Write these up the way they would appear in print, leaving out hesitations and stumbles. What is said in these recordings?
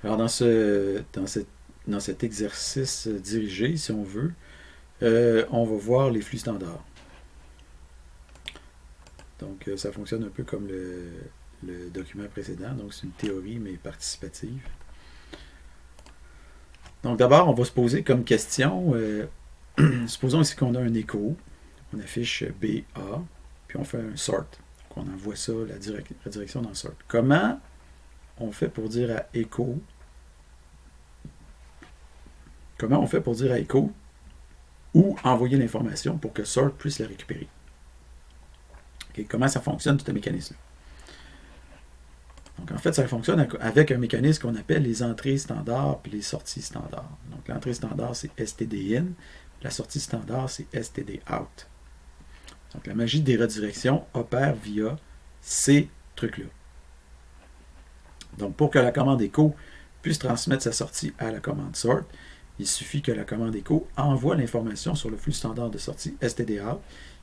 Alors, dans cet exercice dirigé, si on veut, on va voir les flux standards. Donc, ça fonctionne un peu comme le document précédent. Donc, c'est une théorie, mais participative. Donc, d'abord, on va se poser comme question, supposons ici qu'on a un écho, on affiche BA, puis on fait un sort. Donc, on envoie ça, la direction dans sort. Comment on fait pour dire à écho, comment on fait pour dire à écho ou envoyer l'information pour que sort puisse la récupérer? Okay, comment ça fonctionne, tout ce mécanisme-là? Donc, en fait, ça fonctionne avec un mécanisme qu'on appelle les entrées standards et les sorties standards. Donc, l'entrée standard, c'est std-in. La sortie standard, c'est std-out. Donc, la magie des redirections opère via ces trucs-là. Donc, pour que la commande echo puisse transmettre sa sortie à la commande sort, il suffit que la commande echo envoie l'information sur le flux standard de sortie std-out,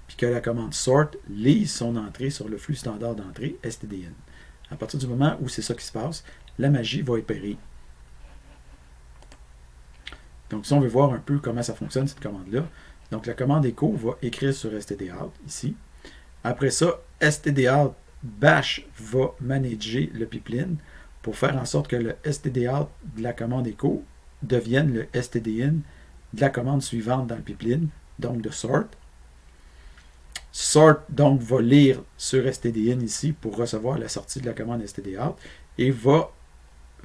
puis que la commande sort lise son entrée sur le flux standard d'entrée std-in. À partir du moment où c'est ça qui se passe, la magie va opérer. Donc, si on veut voir un peu comment ça fonctionne, cette commande-là, donc la commande echo va écrire sur std-out, ici. Après ça, std-out bash va manager le pipeline pour faire en sorte que le std-out de la commande echo devienne le std-in de la commande suivante dans le pipeline, donc de sort. Sort, donc, va lire sur std-in ici pour recevoir la sortie de la commande std-out et va,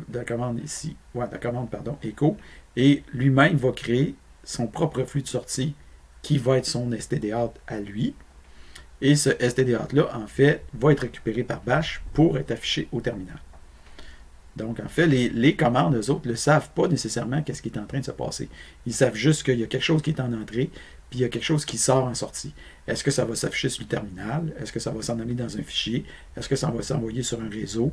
de la commande ici, de la commande, pardon, echo, et lui-même va créer son propre flux de sortie qui va être son std-out à lui. Et ce std-out-là, en fait, va être récupéré par bash pour être affiché au terminal. Donc, en fait, les commandes, eux autres, ne savent pas nécessairement qu'est-ce qui est en train de se passer. Ils savent juste qu'il y a quelque chose qui est en entrée, puis il y a quelque chose qui sort en sortie. Est-ce que ça va s'afficher sur le terminal? Est-ce que ça va s'en aller dans un fichier? Est-ce que ça va s'envoyer sur un réseau?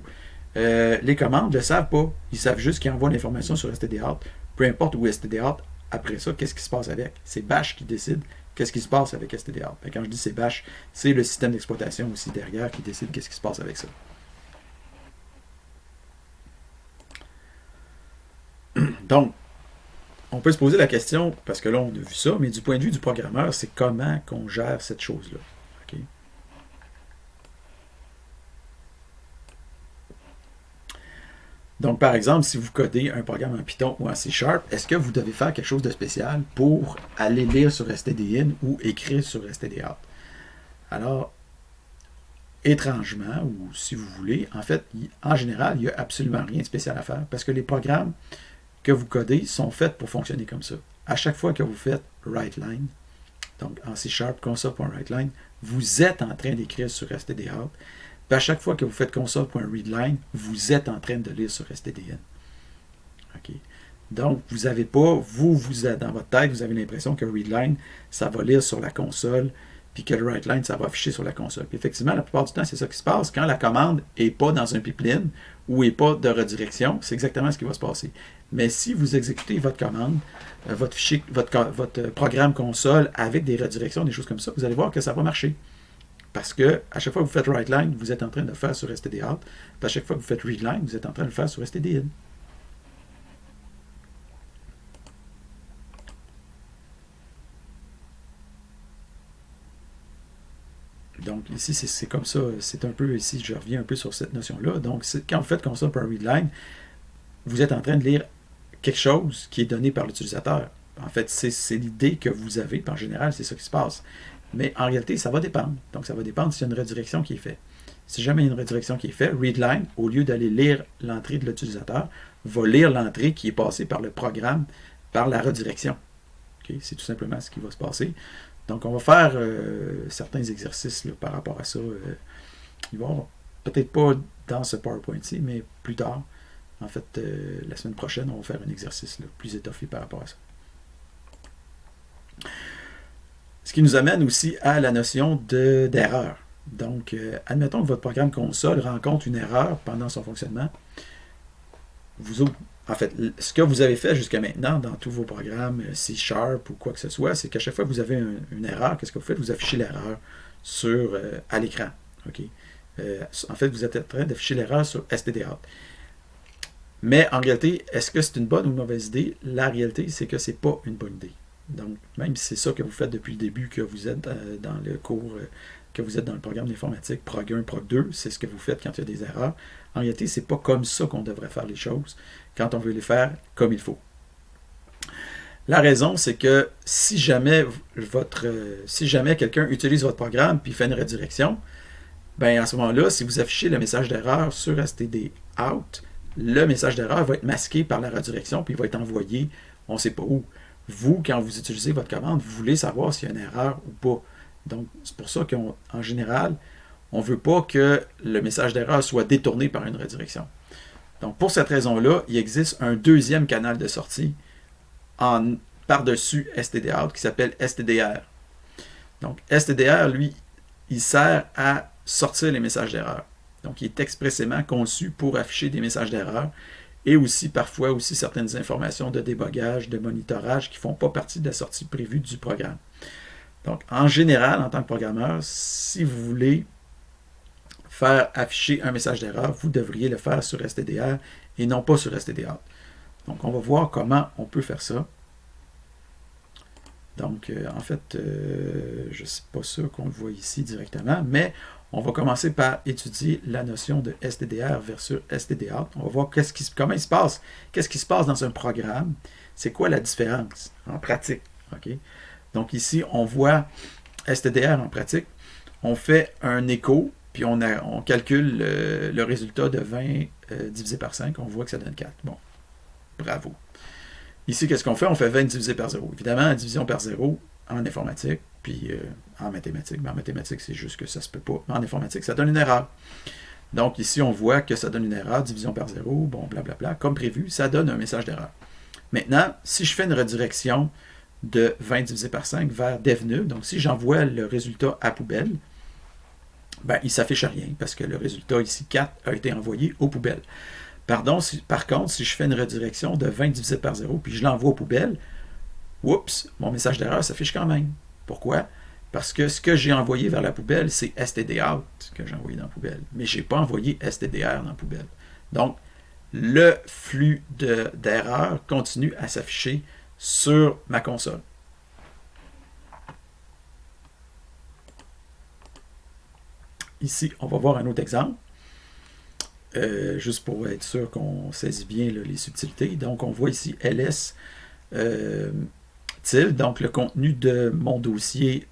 Les commandes ne le savent pas. Ils savent juste qu'ils envoient l'information sur std-out. Peu importe où est std-out, après ça, qu'est-ce qui se passe avec? C'est bash qui décide qu'est-ce qui se passe avec std-out. Quand je dis c'est bash, c'est le système d'exploitation aussi derrière qui décide qu'est-ce qui se passe avec ça. Donc, on peut se poser la question, parce que là, on a vu ça, mais du point de vue du programmeur, c'est comment qu'on gère cette chose-là. Okay? Donc, par exemple, si vous codez un programme en Python ou en C#, est-ce que vous devez faire quelque chose de spécial pour aller lire sur std-in ou écrire sur std-out? Alors, étrangement, ou si vous voulez, en fait, en général, il n'y a absolument rien de spécial à faire parce que les programmes que vous codez sont faits pour fonctionner comme ça. À chaque fois que vous faites WriteLine, donc en C# console.WriteLine, vous êtes en train d'écrire sur std-out. Puis à chaque fois que vous faites console.readline, vous êtes en train de lire sur std-in. Okay. Donc, vous n'avez pas, dans votre tête, vous avez l'impression que readline, ça va lire sur la console, puis que le WriteLine, ça va afficher sur la console. Puis effectivement, la plupart du temps, c'est ça qui se passe. Quand la commande n'est pas dans un pipeline ou n'est pas de redirection, c'est exactement ce qui va se passer. Mais si vous exécutez votre commande, votre fichier, votre programme console avec des redirections, des choses comme ça, vous allez voir que ça va marcher. Parce que à chaque fois que vous faites WriteLine, vous êtes en train de le faire sur std-out. Puis à chaque fois que vous faites readline, vous êtes en train de le faire sur std-in. Donc ici, c'est comme ça, c'est un peu, ici, je reviens un peu sur cette notion-là. Donc, quand vous faites console par readline, vous êtes en train de lire quelque chose qui est donné par l'utilisateur. En fait, c'est l'idée que vous avez, puis en général, c'est ça qui se passe. Mais en réalité, ça va dépendre. Donc, ça va dépendre s'il y a une redirection qui est faite. Si jamais il y a une redirection qui est faite, readline, au lieu d'aller lire l'entrée de l'utilisateur, va lire l'entrée qui est passée par le programme, par la redirection. Okay? C'est tout simplement ce qui va se passer. Donc, on va faire certains exercices là, par rapport à ça. Ils vont peut-être pas dans ce PowerPoint-ci, mais plus tard. En fait, la semaine prochaine, on va faire un exercice là, plus étoffé par rapport à ça. Ce qui nous amène aussi à la notion d'erreur. Donc, admettons que votre programme console rencontre une erreur pendant son fonctionnement. En fait, ce que vous avez fait jusqu'à maintenant dans tous vos programmes C# ou quoi que ce soit, c'est qu'à chaque fois que vous avez une erreur, qu'est-ce que vous faites? Vous affichez l'erreur à l'écran. Okay? En fait, vous êtes en train d'afficher l'erreur sur std-out. Mais en réalité, est-ce que c'est une bonne ou une mauvaise idée? La réalité, c'est que c'est pas une bonne idée. Donc, même si c'est ça que vous faites depuis le début, que vous êtes dans le cours, que vous êtes dans le programme d'informatique, Prog 1, Prog 2, c'est ce que vous faites quand il y a des erreurs. En réalité, c'est pas comme ça qu'on devrait faire les choses quand on veut les faire comme il faut. La raison, c'est que si jamais quelqu'un utilise votre programme puis fait une redirection, ben à ce moment-là, si vous affichez le message d'erreur sur stdout, le message d'erreur va être masqué par la redirection puis il va être envoyé, on ne sait pas où. Vous, quand vous utilisez votre commande, vous voulez savoir s'il y a une erreur ou pas. Donc, c'est pour ça qu'en général, on ne veut pas que le message d'erreur soit détourné par une redirection. Donc, pour cette raison-là, il existe un deuxième canal de sortie par-dessus stdout qui s'appelle stdr. Donc, stdr, lui, il sert à sortir les messages d'erreur. Donc, il est expressément conçu pour afficher des messages d'erreur et aussi parfois aussi certaines informations de débogage, de monitorage qui ne font pas partie de la sortie prévue du programme. Donc, en général, en tant que programmeur, si vous voulez faire afficher un message d'erreur, vous devriez le faire sur stdr et non pas sur stdout. Donc, on va voir comment on peut faire ça. Donc, en fait, je ne sais pas sûr qu'on le voit ici directement, mais on va commencer par étudier la notion de stdr versus stdout. On va voir comment il se passe, qu'est-ce qui se passe dans un programme, c'est quoi la différence en pratique. Okay? Donc ici, on voit stdr en pratique, on fait un écho, puis on calcule le résultat de 20 divisé par 5, on voit que ça donne 4. Bon, bravo. Ici, qu'est-ce qu'on fait? On fait 20 divisé par 0. Évidemment, la division par 0 en informatique, puis en mathématiques. Mais en mathématiques, c'est juste que ça ne se peut pas. Mais en informatique, ça donne une erreur. Donc ici, on voit que ça donne une erreur, division par 0, bon, blablabla. Comme prévu, ça donne un message d'erreur. Maintenant, si je fais une redirection de 20 divisé par 5 vers dev_nul, donc si j'envoie le résultat à poubelle, ben, il ne s'affiche rien, parce que le résultat ici, 4, a été envoyé aux poubelles. Par contre, si je fais une redirection de 20 divisé par 0, puis je l'envoie aux poubelles, oups, mon message d'erreur s'affiche quand même. Pourquoi? Parce que ce que j'ai envoyé vers la poubelle, c'est stdout que j'ai envoyé dans la poubelle. Mais je n'ai pas envoyé stdr dans la poubelle. Donc, le flux d'erreurs continue à s'afficher sur ma console. Ici, on va voir un autre exemple. Juste pour être sûr qu'on saisit bien là, les subtilités. Donc, on voit ici ls tilde, donc le contenu de mon dossier.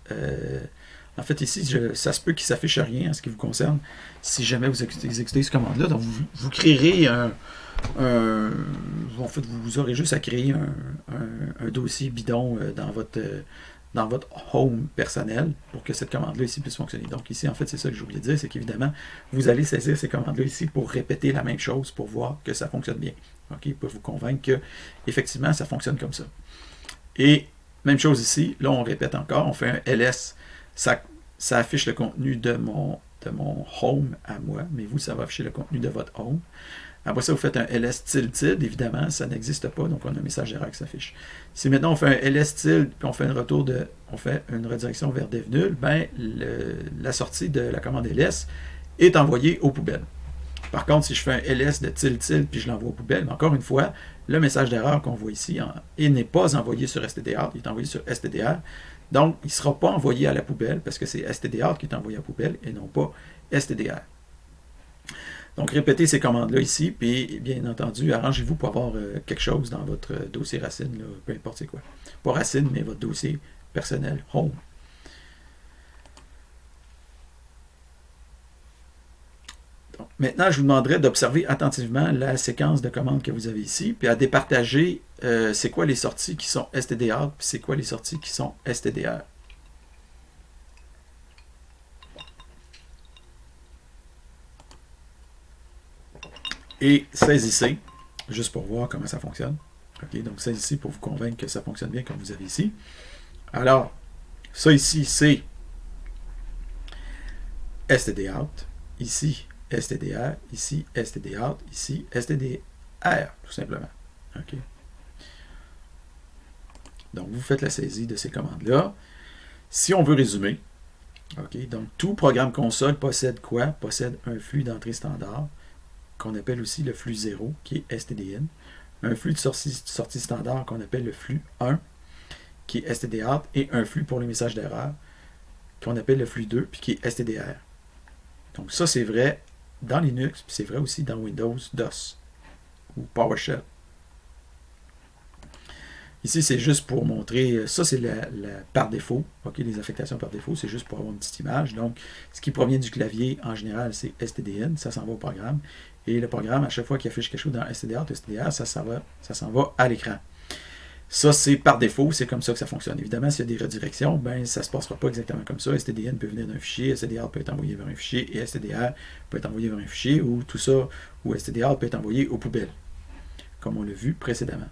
En fait, ici, ça se peut qu'il ne s'affiche rien en ce qui vous concerne. Si jamais vous exécutez cette commande-là, donc vous créerez en fait, vous aurez juste à créer un dossier bidon dans votre home personnel pour que cette commande-là ici puisse fonctionner. Donc ici, en fait, c'est ça que j'ai oublié de dire, c'est qu'évidemment, vous allez saisir ces commandes-là ici pour répéter la même chose pour voir que ça fonctionne bien. Okay? Pour vous convaincre que effectivement, ça fonctionne comme ça. Et même chose ici, là, on répète encore, on fait un ls, ça affiche le contenu de mon home à moi, mais vous, ça va afficher le contenu de votre home. Après ça, vous faites un ls tilde, évidemment, ça n'existe pas, donc on a un message d'erreur qui s'affiche. Si maintenant on fait un ls tilde, puis on fait on fait une redirection vers dev_nul, ben la sortie de la commande ls est envoyée aux poubelles. Par contre, si je fais un ls de tilde, puis je l'envoie aux poubelles, mais encore une fois, le message d'erreur qu'on voit ici n'est pas envoyé sur stdout, il est envoyé sur stdr. Donc, il ne sera pas envoyé à la poubelle, parce que c'est stdout qui est envoyé à la poubelle, et non pas stdr. Donc, répétez ces commandes-là ici, puis bien entendu, arrangez-vous pour avoir quelque chose dans votre dossier Racine, là, peu importe c'est quoi. Pas Racine, mais votre dossier personnel, Home. Donc, maintenant, je vous demanderai d'observer attentivement la séquence de commandes que vous avez ici, puis à départager c'est quoi les sorties qui sont stdout, puis c'est quoi les sorties qui sont stdr. Et saisissez, juste pour voir comment ça fonctionne. Okay, donc saisissez pour vous convaincre que ça fonctionne bien comme vous avez ici. Alors, ça ici, c'est stdout, ici stdr, ici stdout, ici stdr, tout simplement. Okay. Donc, vous faites la saisie de ces commandes-là. Si on veut résumer, okay, donc tout programme console possède quoi? Possède un flux d'entrée standard, qu'on appelle aussi le flux 0, qui est STDIN, un flux de sortie standard qu'on appelle le flux 1, qui est STDOut, et un flux pour les messages d'erreur, qu'on appelle le flux 2, puis qui est STDR. Donc ça, c'est vrai dans Linux, puis c'est vrai aussi dans Windows DOS ou PowerShell. Ici, c'est juste pour montrer, ça c'est la par défaut, ok, les affectations par défaut, c'est juste pour avoir une petite image. Donc, ce qui provient du clavier, en général, c'est STDN, ça s'en va au programme. Et le programme, à chaque fois qu'il affiche quelque chose dans STDR, STDR, ça s'en va à l'écran. Ça, c'est par défaut, c'est comme ça que ça fonctionne. Évidemment, s'il y a des redirections, ben, ça ne se passera pas exactement comme ça. STDN peut venir d'un fichier, STDR peut être envoyé vers un fichier, et STDR peut être envoyé vers un fichier, ou tout ça, ou STDR peut être envoyé aux poubelles, comme on l'a vu précédemment.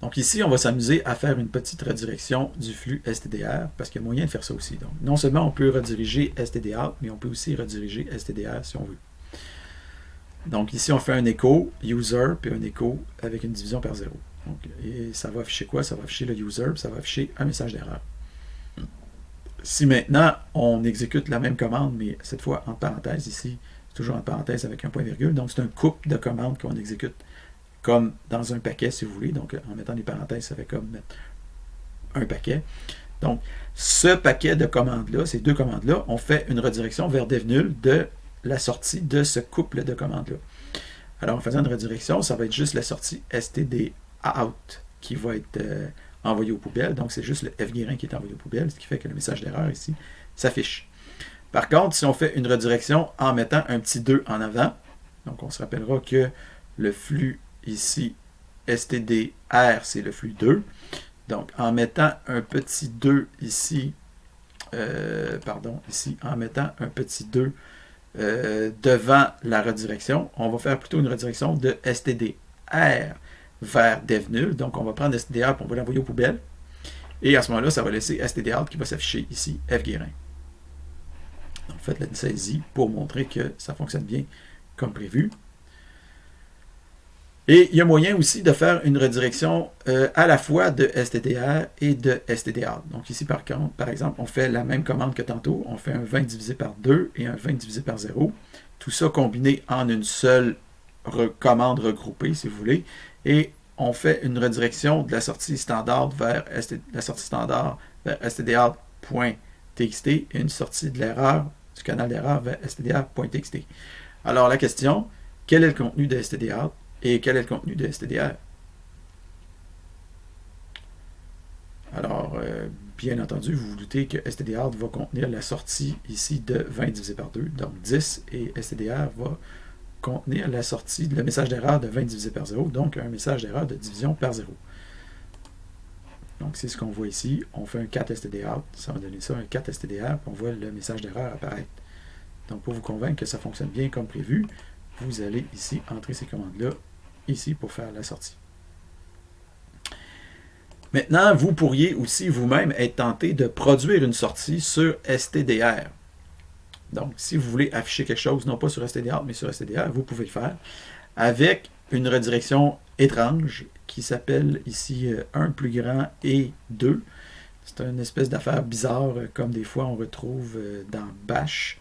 Donc ici, on va s'amuser à faire une petite redirection du flux STDR, parce qu'il y a moyen de faire ça aussi. Donc, non seulement on peut rediriger STDR, mais on peut aussi rediriger STDR si on veut. Donc ici, on fait un écho user, puis un écho avec une division par 0. Donc, et ça va afficher quoi? Ça va afficher le user, puis ça va afficher un message d'erreur. Si maintenant, on exécute la même commande, mais cette fois en parenthèse, ici, c'est toujours en parenthèse avec un point-virgule, donc c'est un couple de commandes qu'on exécute comme dans un paquet, si vous voulez. Donc, en mettant des parenthèses, ça fait comme mettre un paquet. Donc, ce paquet de commandes-là, ces deux commandes-là, on fait une redirection vers devnul de la sortie de ce couple de commandes-là. Alors, en faisant une redirection, ça va être juste la sortie stdout qui va être envoyée aux poubelles. Donc, c'est juste le fguérin qui est envoyé aux poubelles, ce qui fait que le message d'erreur ici s'affiche. Par contre, si on fait une redirection en mettant un petit 2 en avant, donc on se rappellera que le flux ici, STDR, c'est le flux 2. Donc, en mettant un petit 2 ici, en mettant un petit 2 devant la redirection, on va faire plutôt une redirection de STDR vers devnul. Donc, on va prendre STDR et on va l'envoyer aux poubelles. Et à ce moment-là, ça va laisser STDR qui va s'afficher ici, fguérin. Donc, faites la saisie pour montrer que ça fonctionne bien comme prévu. Et il y a moyen aussi de faire une redirection à la fois de STDR et de STDOut. Donc ici, par exemple, on fait la même commande que tantôt. On fait un 20 divisé par 2 et un 20 divisé par 0. Tout ça combiné en une seule commande regroupée, si vous voulez. Et on fait une redirection de la sortie standard vers stdout.txt et une sortie de l'erreur, du canal d'erreur vers stdr.txt. Alors la question, quel est le contenu de stdout? Et quel est le contenu de STDR? Alors, bien entendu, vous vous doutez que STDR va contenir la sortie ici de 20 divisé par 2, donc 10, et STDR va contenir la sortie, le message d'erreur de 20 divisé par 0, donc un message d'erreur de division par 0. Donc, c'est ce qu'on voit ici. On fait un 4 STDR, ça va donner ça, un 4 STDR, puis on voit le message d'erreur apparaître. Donc, pour vous convaincre que ça fonctionne bien comme prévu, vous allez ici entrer ces commandes-là, ici, pour faire la sortie. Maintenant, vous pourriez aussi vous-même être tenté de produire une sortie sur STDR. Donc, si vous voulez afficher quelque chose, non pas sur STDR, mais sur STDR, vous pouvez le faire avec une redirection étrange qui s'appelle ici 1 plus grand et 2. C'est une espèce d'affaire bizarre, comme des fois on retrouve dans Bash.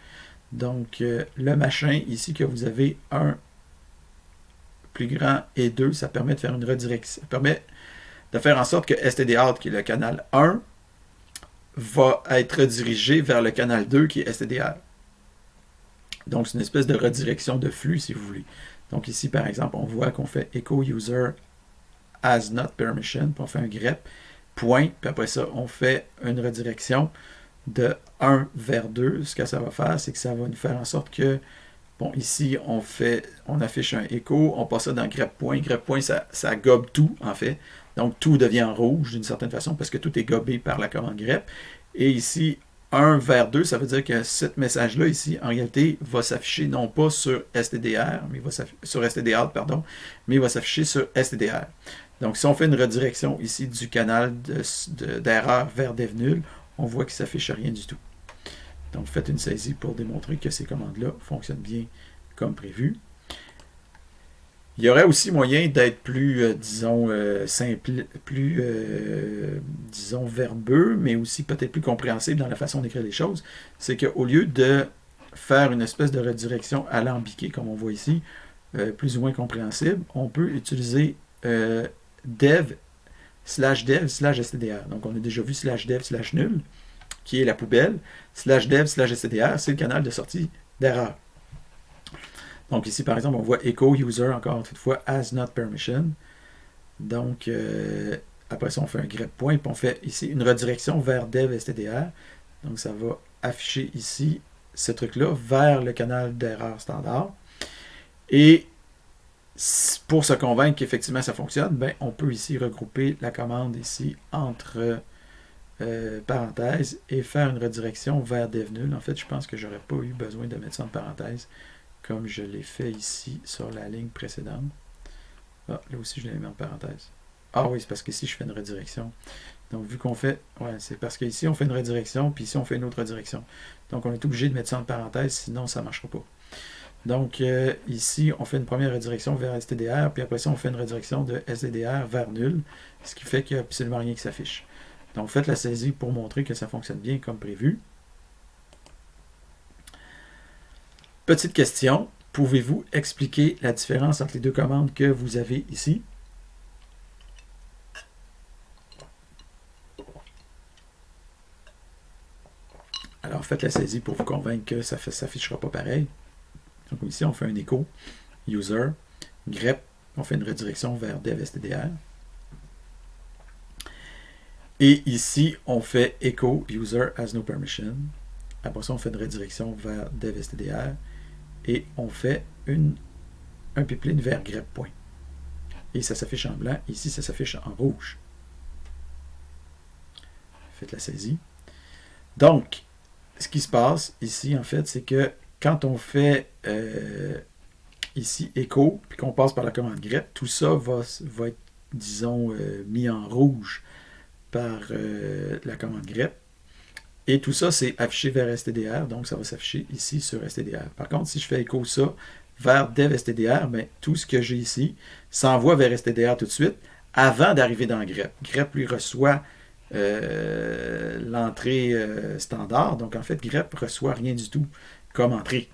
Donc, le machin ici que vous avez 1 plus grand et 2, ça permet de faire une redirection. Ça permet de faire en sorte que STDOut, qui est le canal 1, va être redirigé vers le canal 2, qui est STDR. Donc, c'est une espèce de redirection de flux, si vous voulez. Donc, ici, par exemple, on voit qu'on fait echo user as not permission, puis on fait un grep, point, puis après ça, on fait une redirection de 1 vers 2. Ce que ça va faire, c'est que ça va nous faire en sorte que, bon, ici, on affiche un écho, on passe ça dans grep point. Grep point, ça gobe tout, en fait. Donc, tout devient rouge d'une certaine façon parce que tout est gobé par la commande grep. Et ici, 1 vers 2, ça veut dire que ce message-là, ici, en réalité, va s'afficher non pas sur STDR, mais sur STDOut, pardon, mais il va s'afficher sur STDR. Donc, si on fait une redirection ici du canal d'erreur vers devnul, on voit qu'il ne s'affiche rien du tout. Donc, faites une saisie pour démontrer que ces commandes-là fonctionnent bien comme prévu. Il y aurait aussi moyen d'être plus, disons, simple, plus, disons, verbeux, mais aussi peut-être plus compréhensible dans la façon d'écrire les choses. C'est qu'au lieu de faire une espèce de redirection alambiquée, comme on voit ici, plus ou moins compréhensible, on peut utiliser dev /dev /stdr. Donc, on a déjà vu /dev /nul, qui est la poubelle, /dev /stdr, c'est le canal de sortie d'erreur. Donc, ici, par exemple, on voit echo user, encore une fois, as not permission. Donc, après ça, on fait un grep point, puis on fait ici une redirection vers dev stdr. Donc, ça va afficher ici ce truc-là vers le canal d'erreur standard. Et pour se convaincre qu'effectivement ça fonctionne, ben, on peut ici regrouper la commande ici entre parenthèses et faire une redirection vers dev nul. En fait, je pense que j'aurais pas eu besoin de mettre ça en parenthèse comme je l'ai fait ici sur la ligne précédente. Ah, là aussi, je l'ai mis en parenthèse. Ah oui, c'est parce qu'ici, je fais une redirection. Donc, vu qu'on fait... Ouais, c'est parce qu'ici, on fait une redirection, puis ici, on fait une autre redirection. Donc, on est obligé de mettre ça en parenthèse, sinon, ça ne marchera pas. Donc, ici, on fait une première redirection vers stdr, puis après ça, on fait une redirection de stdr vers nul, ce qui fait qu'il n'y a absolument rien qui s'affiche. Donc, faites la saisie pour montrer que ça fonctionne bien comme prévu. Petite question, pouvez-vous expliquer la différence entre les deux commandes que vous avez ici? Alors, faites la saisie pour vous convaincre que ça ne s'affichera pas pareil. Donc, ici, on fait un echo, user, grep, on fait une redirection vers dev stdr. Et ici, on fait echo, user has no permission. Après ça, on fait une redirection vers dev stdr. Et on fait un pipeline vers grep point. Et ça s'affiche en blanc. Ici, ça s'affiche en rouge. Faites la saisie. Donc, ce qui se passe ici, en fait, c'est que quand on fait ici echo, puis qu'on passe par la commande grep, tout ça va être, disons, mis en rouge par la commande grep. Et tout ça, c'est affiché vers stdr, donc ça va s'afficher ici sur stdr. Par contre, si je fais écho ça vers dev stdr, ben, tout ce que j'ai ici s'envoie vers stdr tout de suite avant d'arriver dans grep. Grep lui reçoit l'entrée standard, donc en fait, grep ne reçoit rien du tout comme entrée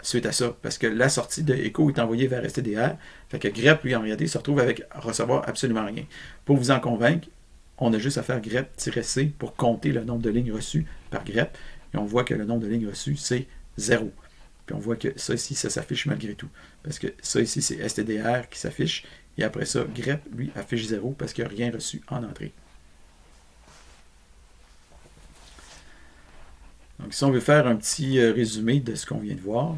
suite à ça, parce que la sortie de echo est envoyée vers stdr, fait que grep, lui, en réalité, se retrouve avec recevoir absolument rien. Pour vous en convaincre, on a juste à faire grep-c pour compter le nombre de lignes reçues par grep. Et on voit que le nombre de lignes reçues, c'est 0. Puis on voit que ça ici, ça s'affiche malgré tout. Parce que ça ici, c'est stdr qui s'affiche. Et après ça, grep, lui, affiche 0 parce qu'il n'y a rien reçu en entrée. Donc, si on veut faire un petit résumé de ce qu'on vient de voir.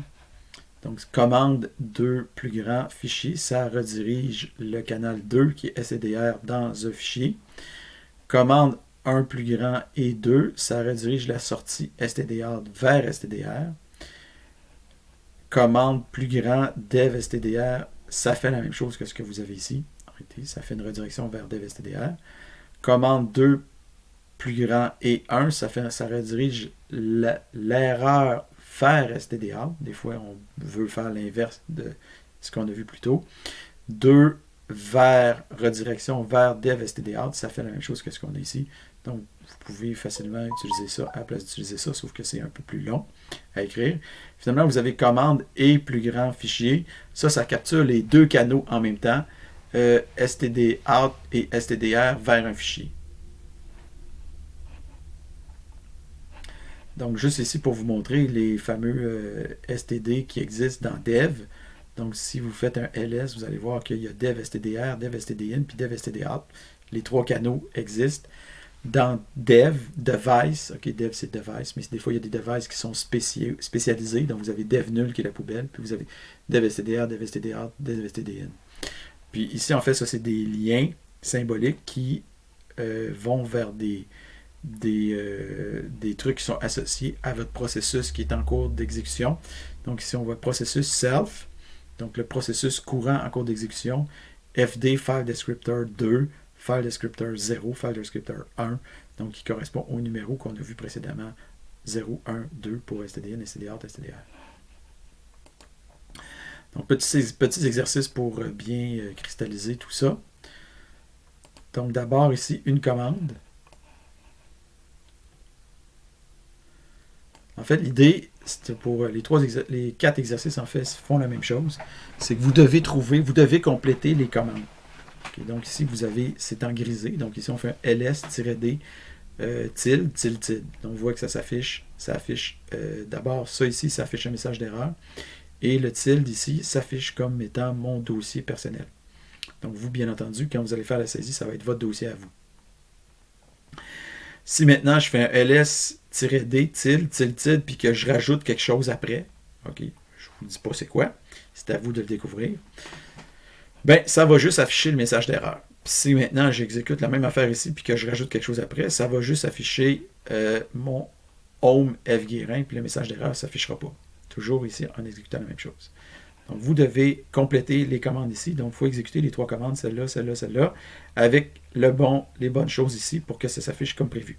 Donc, commande 2 plus grand fichier, ça redirige le canal 2 qui est stdr dans un fichier. Commande 1 plus grand et 2, ça redirige la sortie stdr vers stdr. Commande plus grand dev stdr, ça fait la même chose que ce que vous avez ici. Arrêtez, ça fait une redirection vers dev stdr. Commande 2 plus grand et 1, ça redirige l'erreur vers stdr. Des fois, on veut faire l'inverse de ce qu'on a vu plus tôt. 2 vers redirection vers dev stdr, ça fait la même chose que ce qu'on a ici. Donc, vous pouvez facilement utiliser ça à la place d'utiliser ça, sauf que c'est un peu plus long à écrire. Finalement, vous avez commande et plus grand fichier. Ça capture les deux canaux en même temps, stdout et stdr vers un fichier. Donc, juste ici pour vous montrer les fameux std qui existent dans dev. Donc, si vous faites un ls, vous allez voir qu'il y a dev stdr, dev stdin, puis dev stdout. Les trois canaux existent. Dans dev, device, ok, dev c'est device, mais des fois il y a des devices qui sont spécialisés. Donc, vous avez dev nul qui est la poubelle, puis vous avez dev stdr, dev stdout, dev stdin. Puis ici, en fait, ça c'est des liens symboliques qui vont vers des trucs qui sont associés à votre processus qui est en cours d'exécution. Donc, ici, on voit processus self. Donc, le processus courant en cours d'exécution, FD File Descriptor 2, File Descriptor 0, File Descriptor 1, donc qui correspond au numéro qu'on a vu précédemment, 0, 1, 2 pour stdin, stdout, stdr. Donc, petits exercices pour bien cristalliser tout ça. Donc, d'abord, ici, une commande. En fait, l'idée, pour les 4 exercices, en fait, font la même chose. C'est que vous devez compléter les commandes. Okay, donc ici, c'est en grisé. Donc ici, on fait un ls-d tilde. Donc, on voit que ça s'affiche. Ça affiche d'abord, ça ici, ça affiche un message d'erreur. Et le tilde ici s'affiche comme étant mon dossier personnel. Donc, vous, bien entendu, quand vous allez faire la saisie, ça va être votre dossier à vous. Si maintenant, je fais un ls-d tilde, puis que je rajoute quelque chose après, OK, je ne vous dis pas c'est quoi, c'est à vous de le découvrir, ben, ça va juste afficher le message d'erreur. Si maintenant j'exécute la même affaire ici puis que je rajoute quelque chose après, ça va juste afficher mon home F Guérin puis le message d'erreur ne s'affichera pas. Toujours ici en exécutant la même chose. Donc vous devez compléter les commandes ici. Donc il faut exécuter les 3 commandes, celle-là, celle-là, celle-là, avec les bonnes choses ici pour que ça s'affiche comme prévu.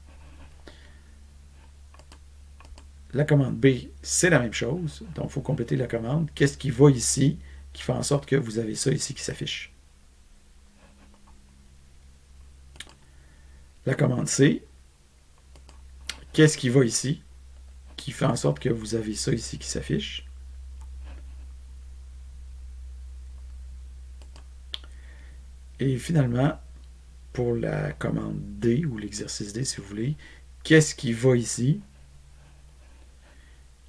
La commande B, c'est la même chose. Donc il faut compléter la commande. Qu'est-ce qui va ici qui fait en sorte que vous avez ça ici qui s'affiche? La commande C, qu'est-ce qui va ici, qui fait en sorte que vous avez ça ici qui s'affiche. Et finalement, pour la commande D, ou l'exercice D si vous voulez, qu'est-ce qui va ici,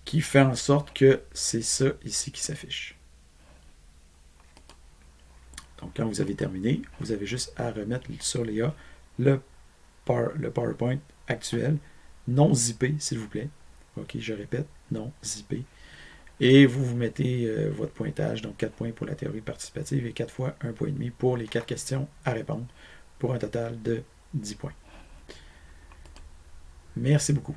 qui fait en sorte que c'est ça ici qui s'affiche. Donc quand vous avez terminé, vous avez juste à remettre sur les A le PowerPoint actuel, non zippé, s'il vous plaît. OK, je répète, non zippé. Et vous mettez votre pointage, donc 4 points pour la théorie participative et 4 fois 1,5 point pour les 4 questions à répondre, pour un total de 10 points. Merci beaucoup.